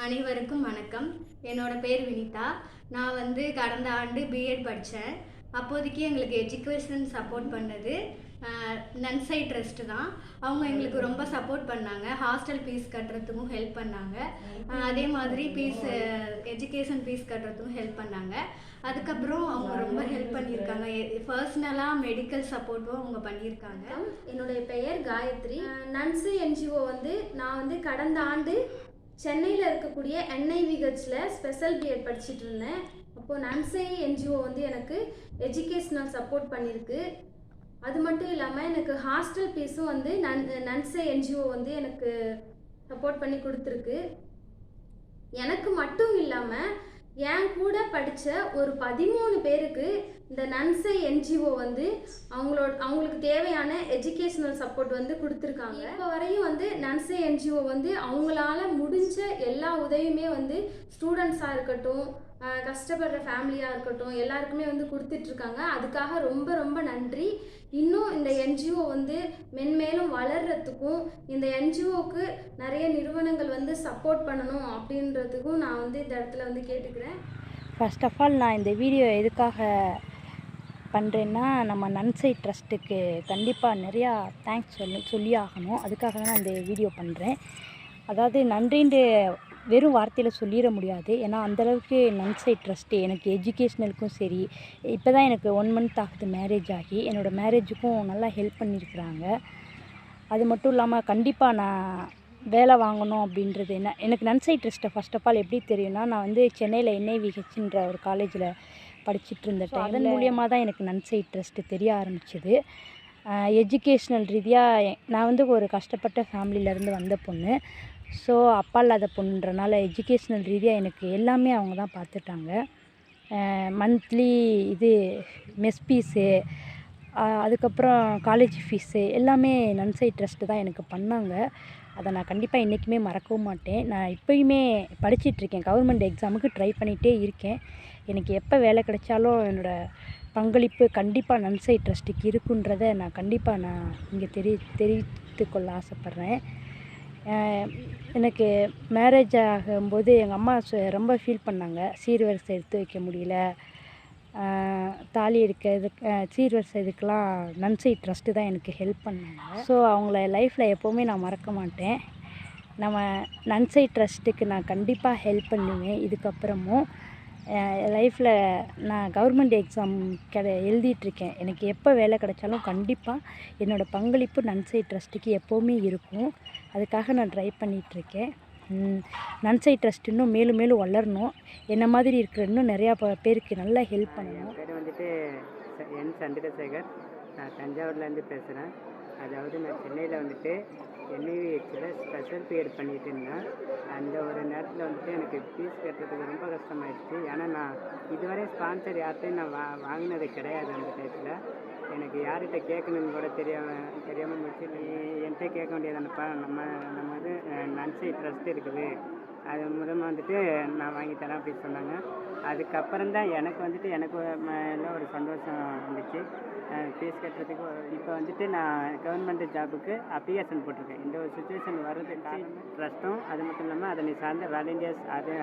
அனைவருக்கும் வணக்கம். என்னோட பேர் வினிதா. நான் வந்து கடந்த ஆண்டு பிஎட் படித்தேன். அப்போதைக்கு எங்களுக்கு எஜுகேஷன் சப்போர்ட் பண்ணது நன்சை ட்ரஸ்ட் தான். அவங்க எங்களுக்கு ரொம்ப சப்போர்ட் பண்ணாங்க. ஹாஸ்டல் ஃபீஸ் கட்டுறதுக்கும் ஹெல்ப் பண்ணாங்க. அதே மாதிரி எஜுகேஷன் ஃபீஸ் கட்டுறதுக்கும் ஹெல்ப் பண்ணாங்க. அதுக்கப்புறம் அவங்க ரொம்ப ஹெல்ப் பண்ணியிருக்காங்க. பர்சனலாக மெடிக்கல் சப்போர்ட்டும் அவங்க பண்ணியிருக்காங்க. என்னுடைய பெயர் காயத்ரி. நன்சு என்ஜிஓ நான் கடந்த ஆண்டு சென்னையில் இருக்கக்கூடிய என்ஐவிஹெச்சில் ஸ்பெஷல் பிஎட் படிச்சுட்டு இருந்தேன். அப்போது நன்சை என்ஜிஓ எனக்கு எஜுகேஷ்னல் சப்போர்ட் பண்ணியிருக்கு. அது மட்டும் இல்லாமல் எனக்கு ஹாஸ்டல் ஃபீஸும் நன்சை என்ஜிஓ எனக்கு சப்போர்ட் பண்ணி கொடுத்துருக்கு. எனக்கு மட்டும் இல்லாமல் என் கூட படித்த ஒரு 13 பேருக்கு இந்த நன்சை என்ஜிஓ அவங்களுக்கு தேவையான எஜுகேஷ்னல் சப்போர்ட் கொடுத்துருக்காங்க. இப்போ வரையும் நன்சை என்ஜிஓ அவங்களால முடிஞ்ச எல்லா உதவியுமே ஸ்டூடெண்ட்ஸாக இருக்கட்டும், கஷ்டப்படுற ஃபேமிலியாக இருக்கட்டும், எல்லாருக்குமே கொடுத்துட்ருக்காங்க. அதுக்காக ரொம்ப ரொம்ப நன்றி. இன்னும் இந்த என்ஜிஓ மென்மேலும் வளர்கிறதுக்கும் இந்த என்ஜிஓக்கு நிறைய நிறுவனங்கள் சப்போர்ட் பண்ணணும் அப்படின்றதுக்கும் நான் இந்த இடத்துல கேட்டுக்கிறேன். ஃபர்ஸ்ட் ஆஃப் ஆல் நான் இந்த வீடியோ எதுக்காக பண்ணுறேன்னா, நம்ம நன்சை ட்ரஸ்ட்டுக்கு கண்டிப்பாக நிறையா தேங்க்ஸ் சொல்லி ஆகணும். அதுக்காக தான் நான் இந்த வீடியோ பண்ணுறேன். அதாவது நன்றின்ற வெறும் வார்த்தையில் சொல்லிட முடியாது. ஏன்னா அந்தளவுக்கு நன்சை ட்ரஸ்ட்டு எனக்கு எஜுகேஷ்னலுக்கும் சரி, இப்போ தான் எனக்கு 1 மந்த் ஆகுது மேரேஜ் ஆகி. என்னோடய மேரேஜுக்கும் நல்லா ஹெல்ப் பண்ணியிருக்கிறாங்க. அது மட்டும் இல்லாமல் கண்டிப்பாக நான் வேலை வாங்கணும் அப்படின்றது எனக்கு நன்சை ட்ரஸ்ட்டை ஃபர்ஸ்ட் ஆஃப் ஆல் எப்படி தெரியும்னா, நான் சென்னையில் என்ஐவிஹெச்ன்ற ஒரு காலேஜில் படிச்சுட்டு இருந்த டைம் அதன் மூலியமாக தான் எனக்கு நன்சை ட்ரஸ்ட்டு தெரிய ஆரம்பிச்சிது. எஜுகேஷ்னல் ரீதியாக நான் ஒரு கஷ்டப்பட்ட ஃபேமிலியிலேருந்து வந்த பொண்ணு. ஸோ அப்பா இல்லாத பொண்ணுன்றனால எஜுகேஷ்னல் ரீதியாக எனக்கு எல்லாமே அவங்க தான் பார்த்துட்டாங்க. மந்த்லி மெஸ் ஃபீஸு, அதுக்கப்புறம் காலேஜ் ஃபீஸு எல்லாமே நன்சை ட்ரஸ்ட்டு தான் எனக்கு பண்ணாங்க. அதை நான் கண்டிப்பாக என்றைக்குமே மறக்கவும் மாட்டேன். நான் இப்போயுமே படிச்சிட்ருக்கேன். கவர்மெண்ட் எக்ஸாமுக்கு ட்ரை பண்ணிகிட்டே இருக்கேன். எனக்கு எப்போ வேலை கிடைச்சாலும் என்னோடய பங்களிப்பு கண்டிப்பாக நன்சை ட்ரஸ்ட்டுக்கு இருக்குன்றதை நான் கண்டிப்பாக இங்கே தெரிவித்துக்கொள்ள ஆசைப்பட்றேன். எனக்கு மேரேஜ் ஆகும்போது எங்கள் அம்மா ரொம்ப ஃபீல் பண்ணாங்க. சீர்வரிசை எடுத்து வைக்க முடியல, தாலி எடுக்கிறதுக்கு சீர்வரிசை இதுக்கெலாம் நன்சை ட்ரஸ்ட்டு தான் எனக்கு ஹெல்ப் பண்ணாங்க. ஸோ அவங்கள லைஃப்பில் எப்போவுமே நான் மறக்க மாட்டேன். நம்ம நன்சை ட்ரஸ்ட்டுக்கு நான் கண்டிப்பாக ஹெல்ப் பண்ணுவேன். இதுக்கப்புறமும் லைஃப்பில் நான் கவர்மெண்ட் எக்ஸாம் எழுதிட்டுருக்கேன். எனக்கு எப்போ வேலை கிடைச்சாலும் கண்டிப்பாக என்னோடய பங்களிப்பு நன்சை ட்ரஸ்ட்டுக்கு எப்போவுமே இருக்கும். அதுக்காக நான் ட்ரை பண்ணிகிட்ருக்கேன். நன்சை ட்ரஸ்ட் இன்னும் மேலும் மேலும் வளரணும். என்ன மாதிரி இருக்கிற இன்னும் நிறையா பேருக்கு நல்லா ஹெல்ப் பண்ணணும். என் பேர் என் சந்திரசேகர். நான் தஞ்சாவூர்லேருந்து பேசுகிறேன். அதாவது நான் சென்னையில் என்ஐவிஹெச்சில் ஸ்பெஷல் பிஎட் பண்ணிகிட்டு இருந்தேன். அந்த ஒரு நேரத்தில் எனக்கு ஃபீஸ் கட்டுறதுக்கு ரொம்ப கஷ்டமாயிடுச்சு. ஏன்னா நான் இதுவரை ஸ்பான்சர் யார்கிட்டையும் நான் வாங்கினது கிடையாது. அந்த டைத்தில் எனக்கு யார்கிட்ட கேட்கணுன்னு கூட தெரியாமல் முடிச்சு, நீ என்கிட்ட கேட்க வேண்டியதானப்பா, நம்ம நன்சை ட்ரஸ்ட் இருக்குது, அது மூலமாக நான் வாங்கி தரேன் அப்படின்னு சொன்னாங்க. அதுக்கப்புறம் தான் எனக்கு எனக்கு மேலே ஒரு சந்தோஷம் வந்துச்சு. ஃபீஸ் கட்டுறதுக்கு இப்போ நான் கவர்மெண்ட் ஜாபுக்கு அப்ளிகேஷன் போட்டிருக்கேன். இந்த ஒரு சுச்சுவேஷன் வர்றதுக்கு ட்ரஸ்ட்டும், அது மட்டும் இல்லாமல் அதனை சார்ந்த வாலண்டியர்ஸ் அது